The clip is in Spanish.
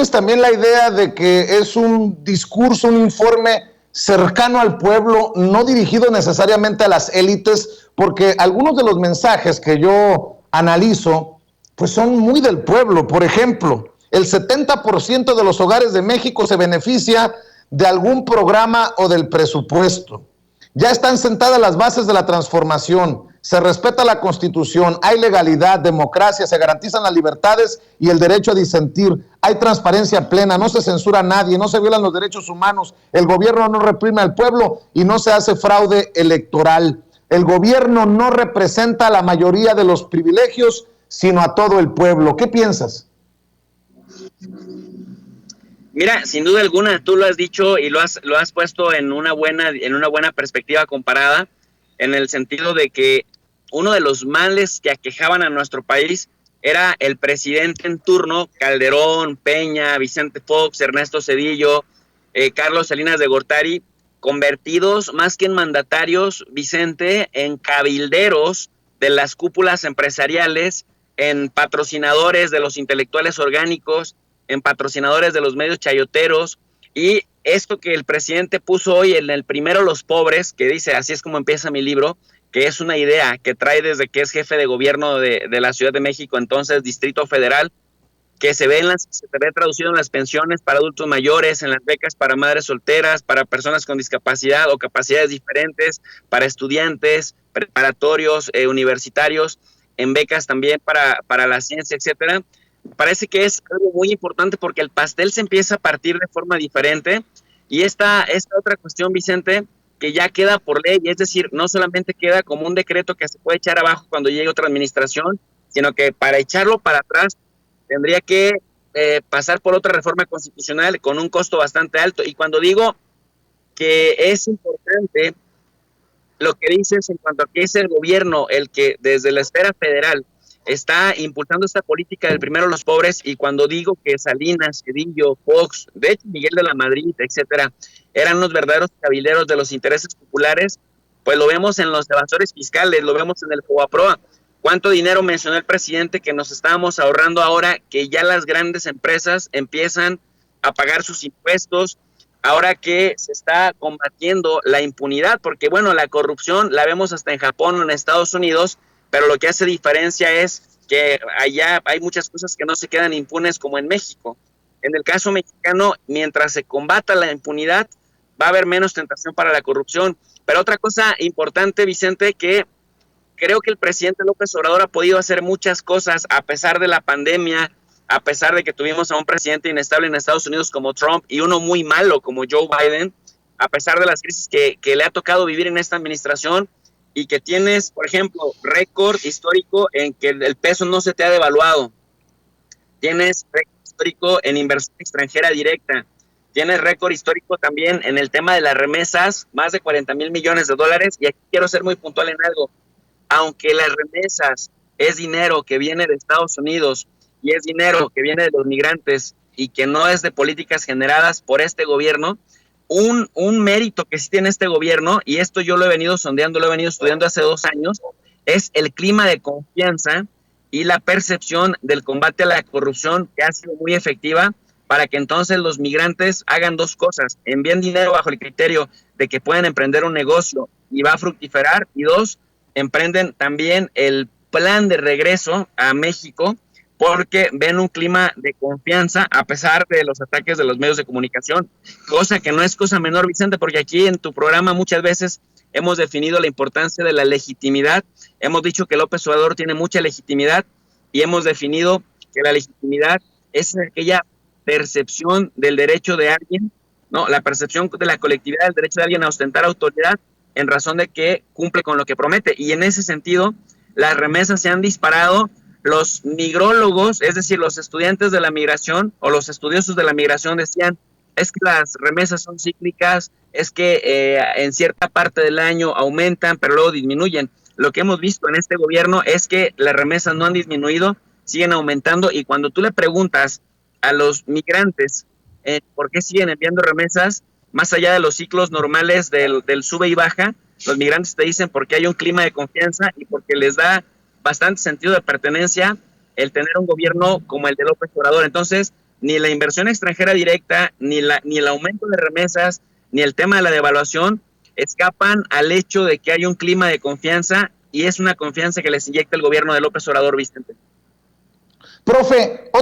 tienes también la idea de que es un discurso, un informe cercano al pueblo, no dirigido necesariamente a las élites, porque algunos de los mensajes que yo analizo, pues son muy del pueblo. Por ejemplo, el 70% de los hogares de México se beneficia de algún programa o del presupuesto. Ya están sentadas las bases de la transformación, se respeta la Constitución, hay legalidad, democracia, se garantizan las libertades y el derecho a disentir, hay transparencia plena, no se censura a nadie, no se violan los derechos humanos, el gobierno no reprime al pueblo y no se hace fraude electoral. El gobierno no representa a la mayoría de los privilegios, sino a todo el pueblo. ¿Qué piensas? Mira, sin duda alguna, tú lo has dicho y lo has puesto en una buena perspectiva comparada, en el sentido de que uno de los males que aquejaban a nuestro país era el presidente en turno, Calderón, Peña, Vicente Fox, Ernesto Zedillo, Carlos Salinas de Gortari, convertidos más que en mandatarios, Vicente, en cabilderos de las cúpulas empresariales, en patrocinadores de los intelectuales orgánicos, en patrocinadores de los medios chayoteros, y esto que el presidente puso hoy en el primero los pobres, que dice, así es como empieza mi libro, que es una idea que trae desde que es jefe de gobierno de la Ciudad de México, entonces Distrito Federal, que se ve traducido en las pensiones para adultos mayores, en las becas para madres solteras, para personas con discapacidad o capacidades diferentes, para estudiantes, preparatorios, universitarios, en becas también para la ciencia, etcétera. Parece que es algo muy importante porque el pastel se empieza a partir de forma diferente, y esta otra cuestión, Vicente, que ya queda por ley, es decir, no solamente queda como un decreto que se puede echar abajo cuando llegue otra administración, sino que para echarlo para atrás tendría que pasar por otra reforma constitucional con un costo bastante alto. Y cuando digo que es importante lo que dices en cuanto a que es el gobierno el que desde la esfera federal está impulsando esta política del primero los pobres, y cuando digo que Salinas, Cedillo, Fox, de hecho Miguel de la Madrid, etcétera, eran los verdaderos cabilderos de los intereses populares, pues lo vemos en los evasores fiscales, lo vemos en el FOBAPROA. ¿Cuánto dinero mencionó el presidente que nos estábamos ahorrando ahora que ya las grandes empresas empiezan a pagar sus impuestos, ahora que se está combatiendo la impunidad? Porque bueno, la corrupción la vemos hasta en Japón o en Estados Unidos, pero lo que hace diferencia es que allá hay muchas cosas que no se quedan impunes como en México. En el caso mexicano, mientras se combata la impunidad, va a haber menos tentación para la corrupción. Pero otra cosa importante, Vicente, que creo que el presidente López Obrador ha podido hacer muchas cosas a pesar de la pandemia, a pesar de que tuvimos a un presidente inestable en Estados Unidos como Trump y uno muy malo como Joe Biden, a pesar de las crisis que le ha tocado vivir en esta administración, y que tienes, por ejemplo, récord histórico en que el peso no se te ha devaluado, tienes récord histórico en inversión extranjera directa, tienes récord histórico también en el tema de las remesas, más de 40,000 millones de dólares, y aquí quiero ser muy puntual en algo. Aunque las remesas es dinero que viene de Estados Unidos y es dinero que viene de los migrantes y que no es de políticas generadas por este gobierno, un mérito que sí tiene este gobierno, y esto yo lo he venido sondeando, lo he venido estudiando hace 2 años, es el clima de confianza y la percepción del combate a la corrupción, que ha sido muy efectiva para que entonces los migrantes hagan 2 cosas: envíen dinero bajo el criterio de que pueden emprender un negocio y va a fructiferar, y 2, emprenden también el plan de regreso a México porque ven un clima de confianza a pesar de los ataques de los medios de comunicación, cosa que no es cosa menor, Vicente, porque aquí en tu programa muchas veces hemos definido la importancia de la legitimidad, hemos dicho que López Obrador tiene mucha legitimidad, y hemos definido que la legitimidad es aquella percepción del derecho de alguien, no, la percepción de la colectividad del derecho de alguien a ostentar autoridad en razón de que cumple con lo que promete. Y en ese sentido, las remesas se han disparado. Los migrólogos, es decir, los estudiantes de la migración o los estudiosos de la migración decían, es que las remesas son cíclicas, es que en cierta parte del año aumentan, pero luego disminuyen. Lo que hemos visto en este gobierno es que las remesas no han disminuido, siguen aumentando, y cuando tú le preguntas a los migrantes por qué siguen enviando remesas, más allá de los ciclos normales del sube y baja, los migrantes te dicen porque hay un clima de confianza y porque les da bastante sentido de pertenencia el tener un gobierno como el de López Obrador. Entonces, ni la inversión extranjera directa, ni el aumento de remesas, ni el tema de la devaluación escapan al hecho de que hay un clima de confianza, y es una confianza que les inyecta el gobierno de López Obrador, Vicente. Profe, otra